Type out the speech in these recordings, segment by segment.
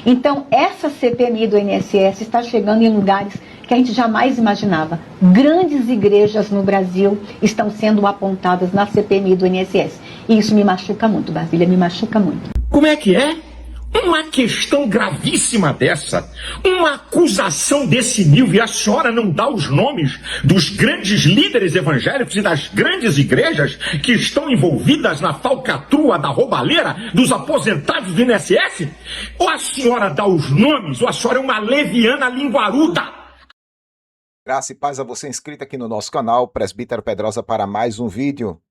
Então, essa CPMI do INSS está chegando em lugares que a gente jamais imaginava. Grandes igrejas no Brasil estão sendo apontadas na CPMI do INSS. E isso me machuca muito, Basília, me machuca muito. Como é que é? Uma questão gravíssima dessa, uma acusação desse nível, e a senhora não dá os nomes dos grandes líderes evangélicos e das grandes igrejas que estão envolvidas na falcatrua da roubalheira dos aposentados do INSS? Ou a senhora dá os nomes, ou a senhora é uma leviana linguaruda? Graça e paz a você inscrito aqui no nosso canal, Presbítero Pedrosa, para mais um vídeo.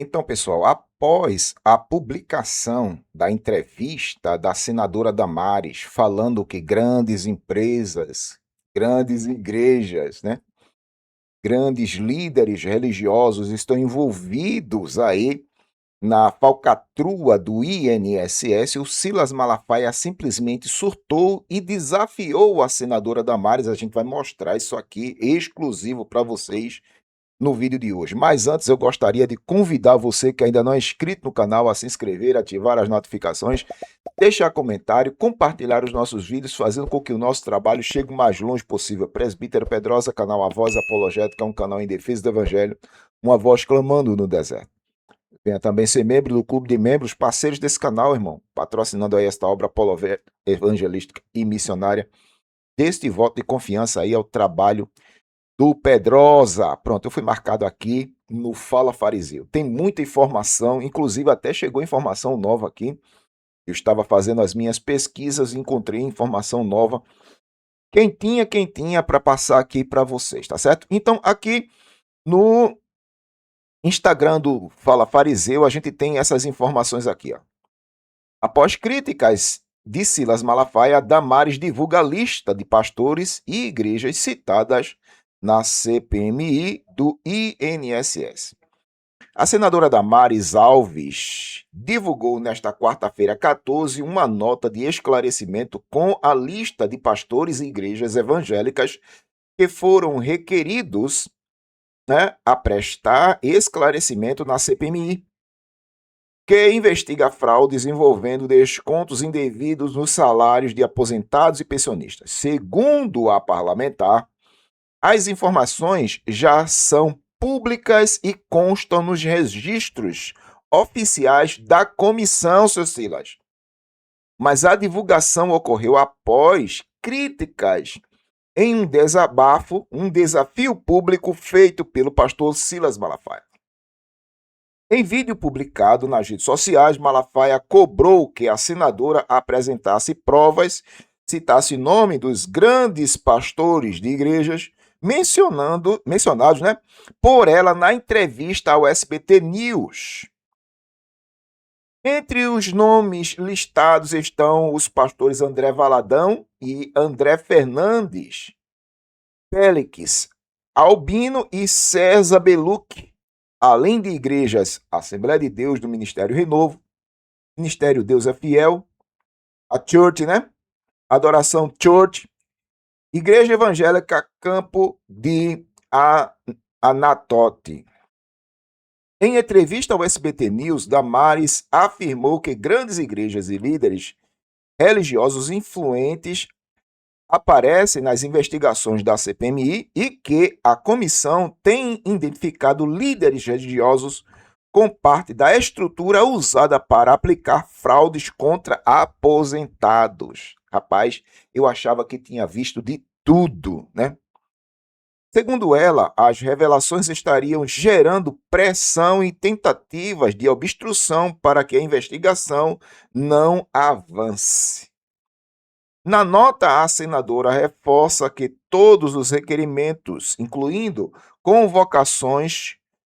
Então, pessoal, após a publicação da entrevista da senadora Damares, falando que grandes empresas, grandes igrejas, né, grandes líderes religiosos estão envolvidos aí na falcatrua do INSS, o Silas Malafaia simplesmente surtou e desafiou a senadora Damares. A gente vai mostrar isso aqui exclusivo para vocês no vídeo de hoje. Mas antes eu gostaria de convidar você que ainda não é inscrito no canal a se inscrever, ativar as notificações, deixar comentário, compartilhar os nossos vídeos, fazendo com que o nosso trabalho chegue o mais longe possível. Presbítero Pedrosa, canal A Voz Apologética, um canal em defesa do Evangelho, uma voz clamando no deserto. Venha também ser membro do clube de membros, parceiros desse canal, irmão, patrocinando aí esta obra evangelística e missionária. Deste voto de confiança aí ao trabalho do Pedrosa. Pronto, eu fui marcado aqui no Fala Fariseu. Tem muita informação, inclusive até chegou informação nova aqui. Eu estava fazendo as minhas pesquisas e encontrei informação nova. Quentinha para passar aqui para vocês, tá certo? Então, aqui no Instagram do Fala Fariseu, a gente tem essas informações aqui, ó. Após críticas de Silas Malafaia, Damares divulga a lista de pastores e igrejas citadas na CPMI do INSS. A senadora Damares Alves divulgou nesta quarta-feira 14 uma nota de esclarecimento com a lista de pastores e igrejas evangélicas que foram requeridos, né, a prestar esclarecimento na CPMI, que investiga fraudes envolvendo descontos indevidos nos salários de aposentados e pensionistas. Segundo a parlamentar, as informações já são públicas e constam nos registros oficiais da comissão, seu Silas. Mas a divulgação ocorreu após críticas em um desabafo, um desafio público feito pelo pastor Silas Malafaia. Em vídeo publicado nas redes sociais, Malafaia cobrou que a senadora apresentasse provas, citasse nome dos grandes pastores de igrejas mencionados, né, por ela na entrevista ao SBT News. Entre os nomes listados estão os pastores André Valadão e André Fernandes, Félix Albino e César Beluc, além de igrejas Assembleia de Deus do Ministério Renovo, Ministério Deus é Fiel, a Church, né? Adoração Church, Igreja Evangélica Campo de Anatote. Em entrevista ao SBT News, Damares afirmou que grandes igrejas e líderes religiosos influentes aparecem nas investigações da CPMI e que a comissão tem identificado líderes religiosos com parte da estrutura usada para aplicar fraudes contra aposentados. Rapaz, eu achava que tinha visto de tudo, né? Segundo ela, as revelações estariam gerando pressão e tentativas de obstrução para que a investigação não avance. Na nota, a senadora reforça que todos os requerimentos, incluindo convocações,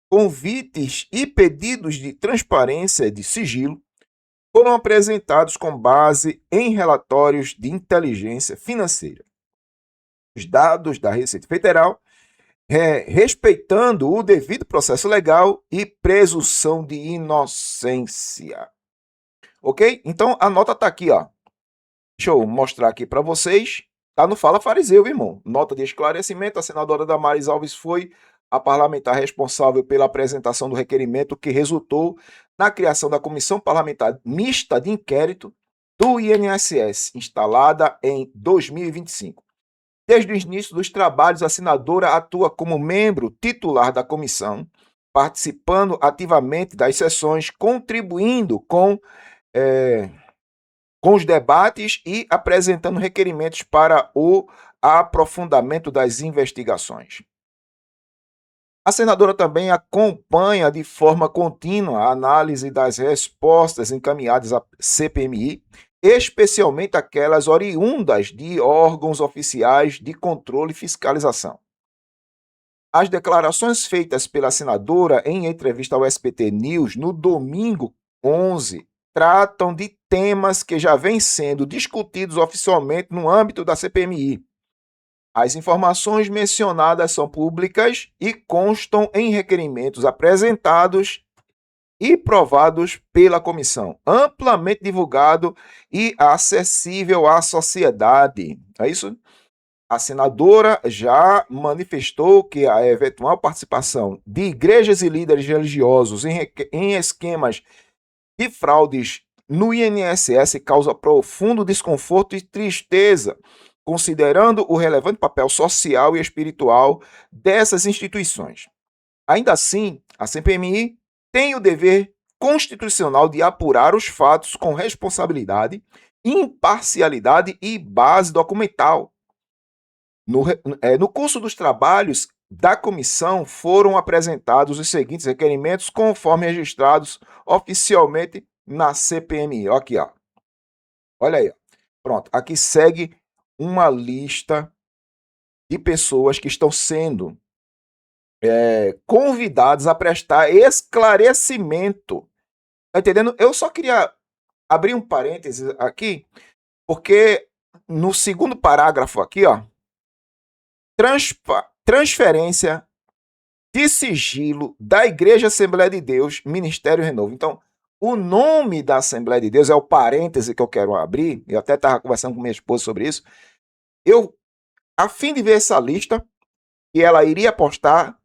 convites e pedidos de transparência e de sigilo, foram apresentados com base em relatórios de inteligência financeira. Os dados da Receita Federal, respeitando o devido processo legal e presunção de inocência. Ok? Então, a nota está aqui, ó. Deixa eu mostrar aqui para vocês. Está no Fala Fariseu, irmão. Nota de esclarecimento. A senadora Damares Alves foi a parlamentar responsável pela apresentação do requerimento que resultou na criação da Comissão Parlamentar Mista de Inquérito do INSS, instalada em 2025. Desde o início dos trabalhos, a senadora atua como membro titular da comissão, participando ativamente das sessões, contribuindo com os debates e apresentando requerimentos para o aprofundamento das investigações. A senadora também acompanha de forma contínua a análise das respostas encaminhadas à CPMI, especialmente aquelas oriundas de órgãos oficiais de controle e fiscalização. As declarações feitas pela senadora em entrevista ao SBT News no domingo 11 tratam de temas que já vêm sendo discutidos oficialmente no âmbito da CPMI. As informações mencionadas são públicas e constam em requerimentos apresentados e provados pela comissão, amplamente divulgado e acessível à sociedade. É isso? A senadora já manifestou que a eventual participação de igrejas e líderes religiosos em esquemas de fraudes no INSS causa profundo desconforto e tristeza, considerando o relevante papel social e espiritual dessas instituições. Ainda assim, a CPMI tem o dever constitucional de apurar os fatos com responsabilidade, imparcialidade e base documental. No curso dos trabalhos da comissão foram apresentados os seguintes requerimentos conforme registrados oficialmente na CPMI. Aqui, ó. Olha aí. Ó. Pronto, aqui segue uma lista de pessoas que estão sendo convidadas a prestar esclarecimento. Tá entendendo? Eu só queria abrir um parênteses aqui, porque no segundo parágrafo aqui, ó, transferência de sigilo da Igreja Assembleia de Deus, Ministério Renovo. Então, o nome da Assembleia de Deus é o parêntese que eu quero abrir. Eu até estava conversando com minha esposa sobre isso. Eu, a fim de ver essa lista, que ela iria postar,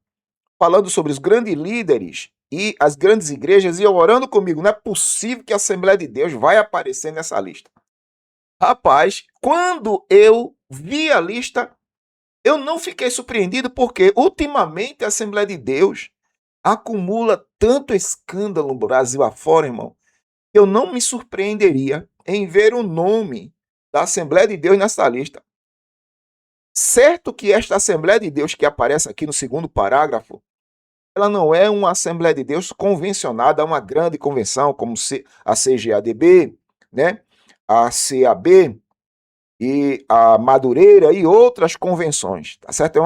falando sobre os grandes líderes e as grandes igrejas, e eu orando comigo, não é possível que a Assembleia de Deus vai aparecer nessa lista. Rapaz, quando eu vi a lista, eu não fiquei surpreendido, porque ultimamente a Assembleia de Deus acumula tanto escândalo no Brasil afora, irmão, que eu não me surpreenderia em ver o nome da Assembleia de Deus nessa lista. Certo que esta Assembleia de Deus que aparece aqui no segundo parágrafo, ela não é uma Assembleia de Deus convencionada a uma grande convenção, como a CGADB, né? A CAB e a Madureira e outras convenções, tá certo?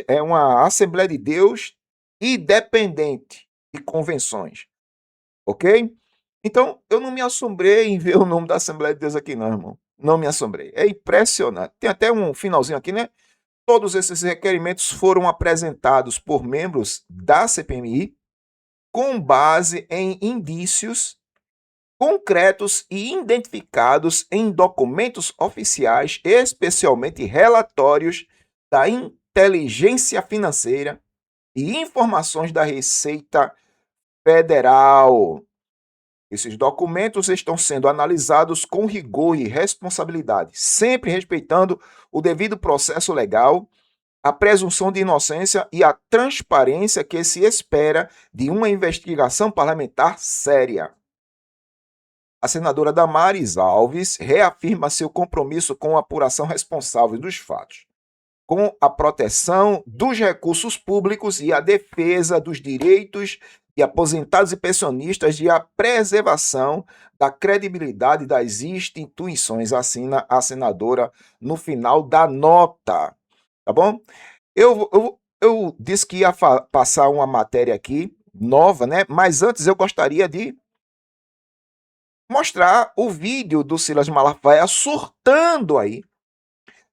É uma Assembleia de Deus independente de convenções, ok? Então, eu não me assombrei em ver o nome da Assembleia de Deus aqui não, irmão. Não me assombrei. É impressionante. Tem até um finalzinho aqui, né? Todos esses requerimentos foram apresentados por membros da CPMI com base em indícios concretos e identificados em documentos oficiais, especialmente relatórios da inteligência financeira e informações da Receita Federal. Esses documentos estão sendo analisados com rigor e responsabilidade, sempre respeitando o devido processo legal, a presunção de inocência e a transparência que se espera de uma investigação parlamentar séria. A senadora Damares Alves reafirma seu compromisso com a apuração responsável dos fatos, com a proteção dos recursos públicos e a defesa dos direitos de aposentados e pensionistas e a preservação da credibilidade das instituições, assina a senadora no final da nota. Tá bom? Eu disse que ia passar uma matéria aqui, nova, né? Mas antes eu gostaria de mostrar o vídeo do Silas Malafaia surtando aí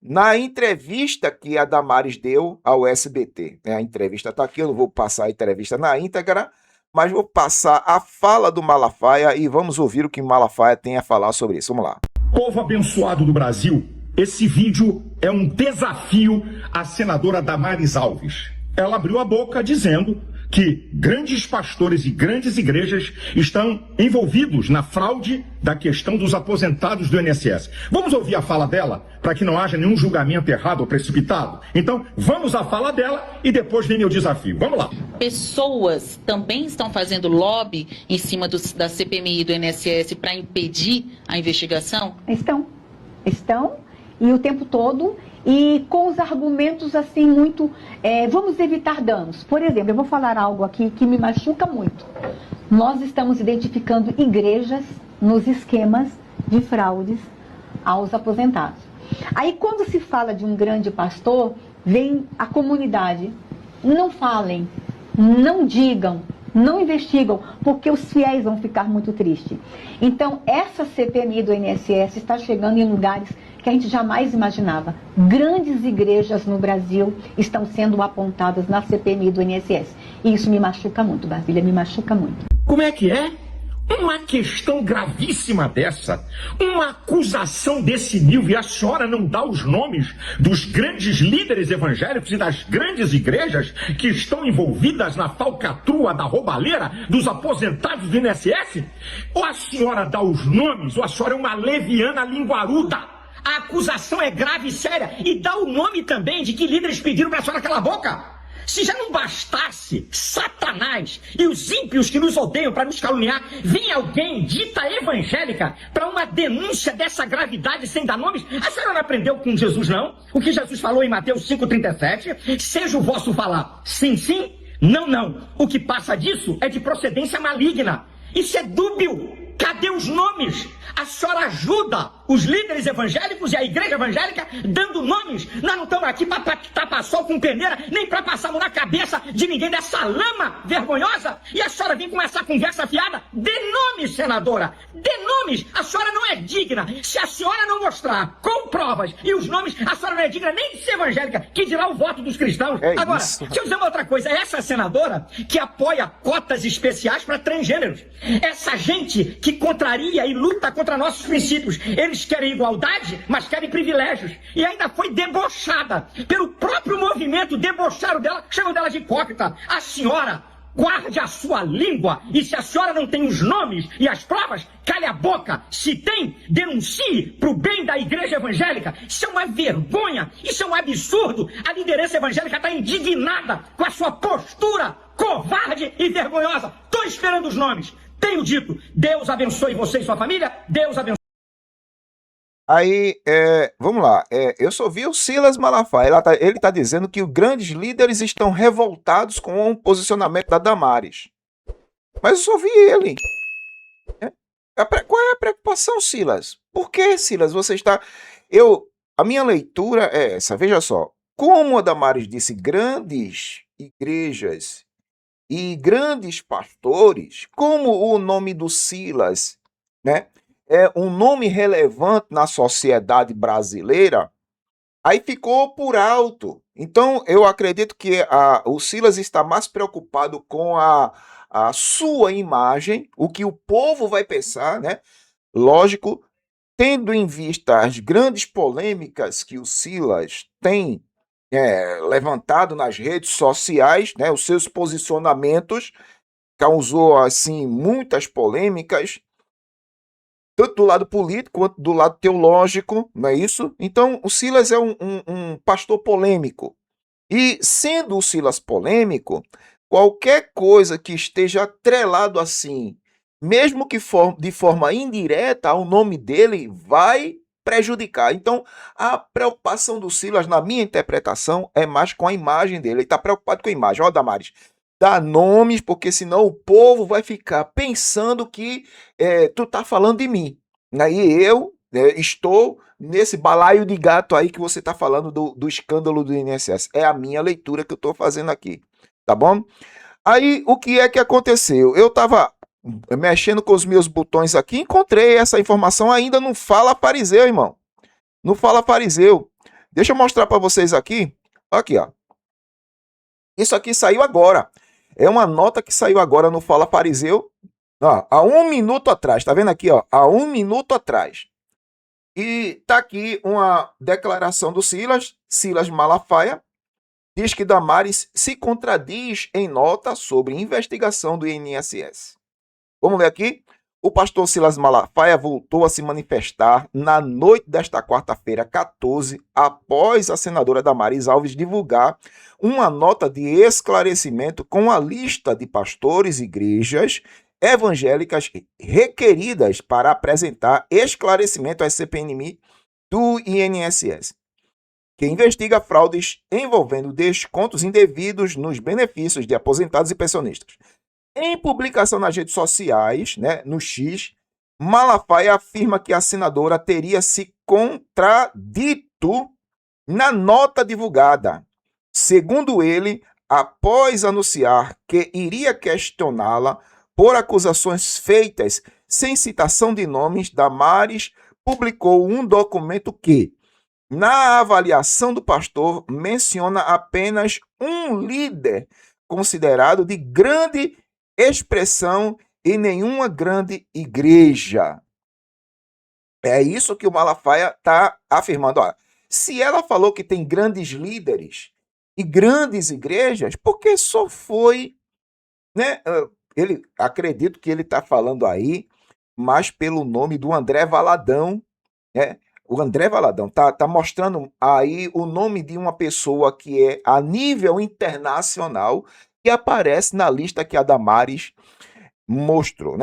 na entrevista que a Damares deu ao SBT. A entrevista está aqui, eu não vou passar a entrevista na íntegra, mas vou passar a fala do Malafaia e vamos ouvir o que Malafaia tem a falar sobre isso. Vamos lá. Povo abençoado do Brasil, esse vídeo é um desafio à senadora Damares Alves. Ela abriu a boca dizendo que grandes pastores e grandes igrejas estão envolvidos na fraude da questão dos aposentados do INSS. Vamos ouvir a fala dela, para que não haja nenhum julgamento errado ou precipitado? Então, vamos à fala dela e depois vem meu desafio. Vamos lá. Pessoas também estão fazendo lobby em cima da CPMI e do INSS para impedir a investigação? Estão, e o tempo todo, e com os argumentos assim muito, vamos evitar danos. Por exemplo, eu vou falar algo aqui que me machuca muito. Nós estamos identificando igrejas nos esquemas de fraudes aos aposentados. Aí quando se fala de um grande pastor, vem a comunidade. Não falem, não digam, não investigam, porque os fiéis vão ficar muito tristes. Então, essa CPMI do INSS está chegando em lugares que a gente jamais imaginava. Grandes igrejas no Brasil estão sendo apontadas na CPMI do INSS. E isso me machuca muito, Brasília, me machuca muito. Como é que é? Uma questão gravíssima dessa, uma acusação desse nível, e a senhora não dá os nomes dos grandes líderes evangélicos e das grandes igrejas que estão envolvidas na falcatrua da roubalheira dos aposentados do INSS? Ou a senhora dá os nomes, ou a senhora é uma leviana linguaruda? A acusação é grave e séria, e dá o nome também de que líderes pediram para a senhora calar a boca. Se já não bastasse Satanás e os ímpios que nos odeiam para nos caluniar, vem alguém dita evangélica para uma denúncia dessa gravidade sem dar nomes? A senhora não aprendeu com Jesus, não? O que Jesus falou em Mateus 5,37? Seja o vosso falar sim, sim, não, não. O que passa disso é de procedência maligna. Isso é dúbio. Cadê os nomes? A senhora ajuda os líderes evangélicos e a igreja evangélica dando nomes. Nós não estamos aqui para tapar sol com peneira, nem para passar a mão na cabeça de ninguém dessa lama vergonhosa. E a senhora vem com essa conversa fiada? Dê nomes, senadora. Dê nomes. A senhora não é digna. Se a senhora não mostrar com provas e os nomes, a senhora não é digna nem de ser evangélica, que dirá o voto dos cristãos. Agora, deixa eu dizer uma outra coisa. Essa senadora que apoia cotas especiais para transgêneros. Essa gente que contraria e luta contra nossos princípios. Eles querem igualdade, mas querem privilégios. E ainda foi debochada pelo próprio movimento, debocharam dela, chamam dela de hipócrita. A senhora, guarde a sua língua, e se a senhora não tem os nomes e as provas, cale a boca. Se tem, denuncie para o bem da igreja evangélica. Isso é uma vergonha, isso é um absurdo. A liderança evangélica está indignada com a sua postura covarde e vergonhosa. Estou esperando os nomes. Tenho dito, Deus abençoe você e sua família, Deus abençoe. Aí, vamos lá. Eu só vi o Silas Malafaia. Ele tá dizendo que os grandes líderes estão revoltados com o posicionamento da Damares. Mas eu só vi ele. Qual é a preocupação, Silas? Por que, Silas, você está... A minha leitura é essa. Veja só. Como a Damares disse, grandes igrejas e grandes pastores, como o nome do Silas, né, é um nome relevante na sociedade brasileira, aí ficou por alto. Então, eu acredito que o Silas está mais preocupado com a sua imagem, o que o povo vai pensar, né? Lógico, tendo em vista as grandes polêmicas que o Silas tem levantado nas redes sociais, né, os seus posicionamentos, causou assim muitas polêmicas, tanto do lado político quanto do lado teológico, não é isso? Então, o Silas é um pastor polêmico. E sendo o Silas polêmico, qualquer coisa que esteja atrelado assim, mesmo que de forma indireta ao nome dele, vai prejudicar. Então, a preocupação do Silas, na minha interpretação, é mais com a imagem dele. Ele está preocupado com a imagem. Ó, Damares, dá nomes, porque senão o povo vai ficar pensando que tu tá falando de mim. Aí eu estou nesse balaio de gato aí que você tá falando do escândalo do INSS. É a minha leitura que eu tô fazendo aqui, tá bom? Aí, o que é que aconteceu? Eu tava mexendo com os meus botões aqui, encontrei essa informação ainda no Fala Fariseu, irmão. No Fala Fariseu. Deixa eu mostrar para vocês aqui. Aqui, ó. Isso aqui saiu agora. É uma nota que saiu agora no Fala Fariseu. Ó, há 1 minuto atrás. Tá vendo aqui, ó? Há 1 minuto atrás. E tá aqui uma declaração do Silas Malafaia, diz que Damares se contradiz em nota sobre investigação do INSS. Vamos ler aqui? O pastor Silas Malafaia voltou a se manifestar na noite desta quarta-feira, 14, após a senadora Damares Alves divulgar uma nota de esclarecimento com a lista de pastores e igrejas evangélicas requeridas para apresentar esclarecimento à CPMI do INSS, que investiga fraudes envolvendo descontos indevidos nos benefícios de aposentados e pensionistas. Em publicação nas redes sociais, no X, Malafaia afirma que a senadora teria se contradito na nota divulgada. Segundo ele, após anunciar que iria questioná-la por acusações feitas sem citação de nomes, Damares publicou um documento que, na avaliação do pastor, menciona apenas um líder considerado de grande expressão em nenhuma grande igreja. É isso que o Malafaia está afirmando. Olha, se ela falou que tem grandes líderes e grandes igrejas, porque só foi, ele, acredito que ele está falando aí, mas pelo nome do André Valadão, O André Valadão tá mostrando aí o nome de uma pessoa que é a nível internacional, que aparece na lista que a Damares mostrou,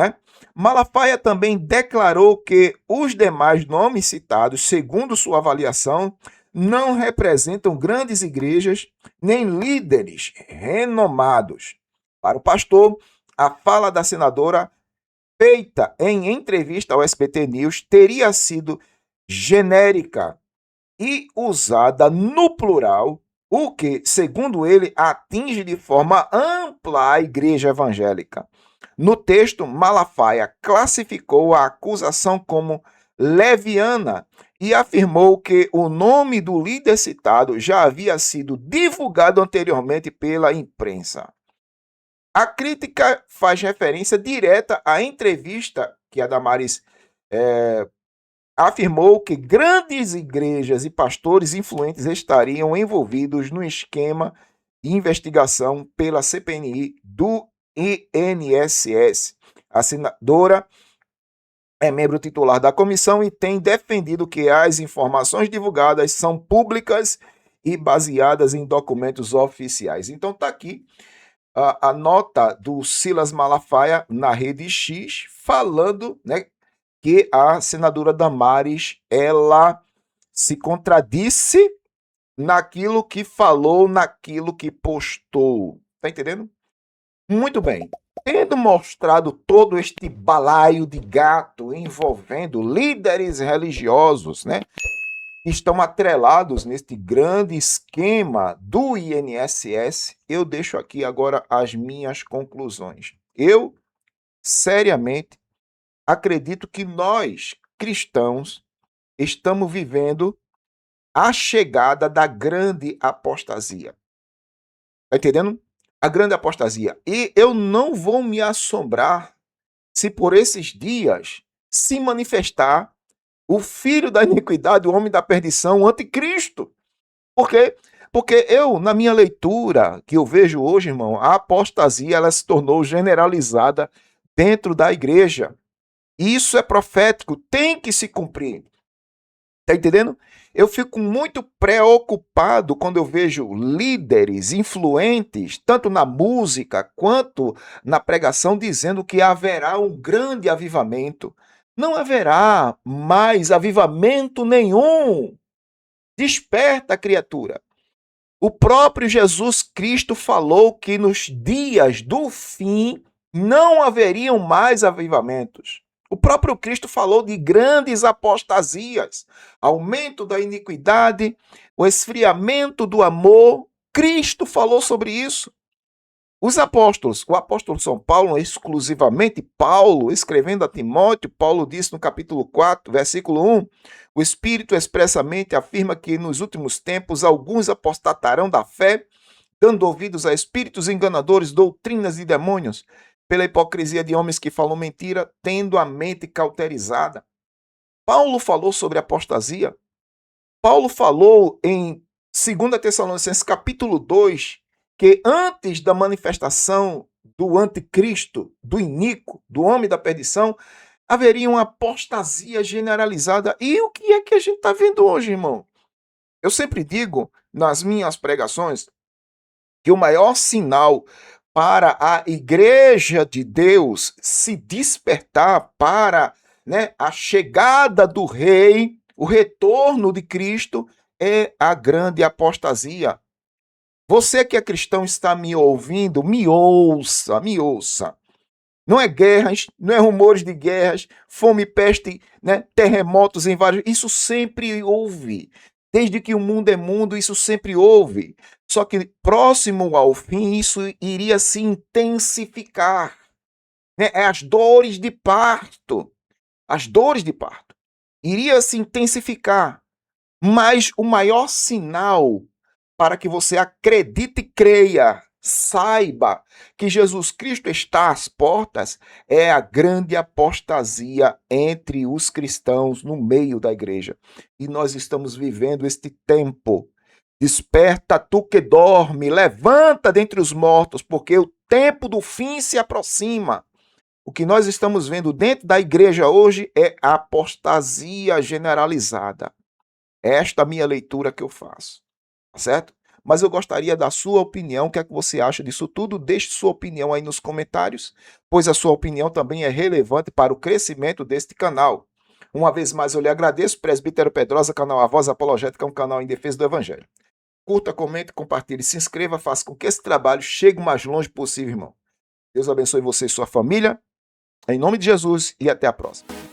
Malafaia também declarou que os demais nomes citados, segundo sua avaliação, não representam grandes igrejas nem líderes renomados. Para o pastor, a fala da senadora, feita em entrevista ao SBT News, teria sido genérica e usada no plural, o que, segundo ele, atinge de forma ampla a igreja evangélica. No texto, Malafaia classificou a acusação como leviana e afirmou que o nome do líder citado já havia sido divulgado anteriormente pela imprensa. A crítica faz referência direta à entrevista que a Damares afirmou que grandes igrejas e pastores influentes estariam envolvidos no esquema de investigação pela CPMI do INSS. A senadora é membro titular da comissão e tem defendido que as informações divulgadas são públicas e baseadas em documentos oficiais. Então está aqui a nota do Silas Malafaia na rede X, falando, que a senadora Damares, ela se contradisse naquilo que falou, naquilo que postou. Tá entendendo? Muito bem. Tendo mostrado todo este balaio de gato envolvendo líderes religiosos, que estão atrelados neste grande esquema do INSS, eu deixo aqui agora as minhas conclusões. Eu, seriamente, acredito que nós, cristãos, estamos vivendo a chegada da grande apostasia. Está entendendo? A grande apostasia. E eu não vou me assombrar se por esses dias se manifestar o filho da iniquidade, o homem da perdição, o anticristo. Por quê? Porque eu, na minha leitura, que eu vejo hoje, irmão, a apostasia ela se tornou generalizada dentro da igreja. Isso é profético, tem que se cumprir. Tá entendendo? Eu fico muito preocupado quando eu vejo líderes influentes, tanto na música quanto na pregação, dizendo que haverá um grande avivamento. Não haverá mais avivamento nenhum. Desperta, criatura. O próprio Jesus Cristo falou que nos dias do fim não haveriam mais avivamentos. O próprio Cristo falou de grandes apostasias, aumento da iniquidade, o esfriamento do amor. Cristo falou sobre isso. Os apóstolos, o apóstolo São Paulo, exclusivamente Paulo, escrevendo a Timóteo, Paulo disse no capítulo 4, versículo 1, o Espírito expressamente afirma que nos últimos tempos alguns apostatarão da fé, dando ouvidos a espíritos enganadores, doutrinas de demônios, pela hipocrisia de homens que falam mentira, tendo a mente cauterizada. Paulo falou sobre apostasia. Paulo falou em 2 Tessalonicenses capítulo 2, que antes da manifestação do anticristo, do iníquo, do homem da perdição, haveria uma apostasia generalizada. E o que é que a gente está vendo hoje, irmão? Eu sempre digo nas minhas pregações que o maior sinal para a igreja de Deus se despertar para, a chegada do rei, o retorno de Cristo, é a grande apostasia. Você que é cristão está me ouvindo, me ouça, me ouça. Não é guerras, não é rumores de guerras, fome, peste, terremotos em vários... Isso sempre houve. Desde que o mundo é mundo, isso sempre houve. Só que próximo ao fim, isso iria se intensificar. É as dores de parto. As dores de parto. Iria se intensificar. Mas o maior sinal para que você acredite e creia, saiba que Jesus Cristo está às portas, é a grande apostasia entre os cristãos no meio da igreja. E nós estamos vivendo este tempo. Desperta tu que dorme, levanta dentre os mortos, porque o tempo do fim se aproxima. O que nós estamos vendo dentro da igreja hoje é a apostasia generalizada. Esta é a minha leitura que eu faço. Tá certo? Mas eu gostaria da sua opinião. O que é que você acha disso tudo? Deixe sua opinião aí nos comentários, pois a sua opinião também é relevante para o crescimento deste canal. Uma vez mais eu lhe agradeço, Presbítero Pedrosa, canal A Voz Apologética, um canal em defesa do Evangelho. Curta, comente, compartilhe, se inscreva, faça com que esse trabalho chegue o mais longe possível, irmão. Deus abençoe você e sua família, em nome de Jesus, e até a próxima.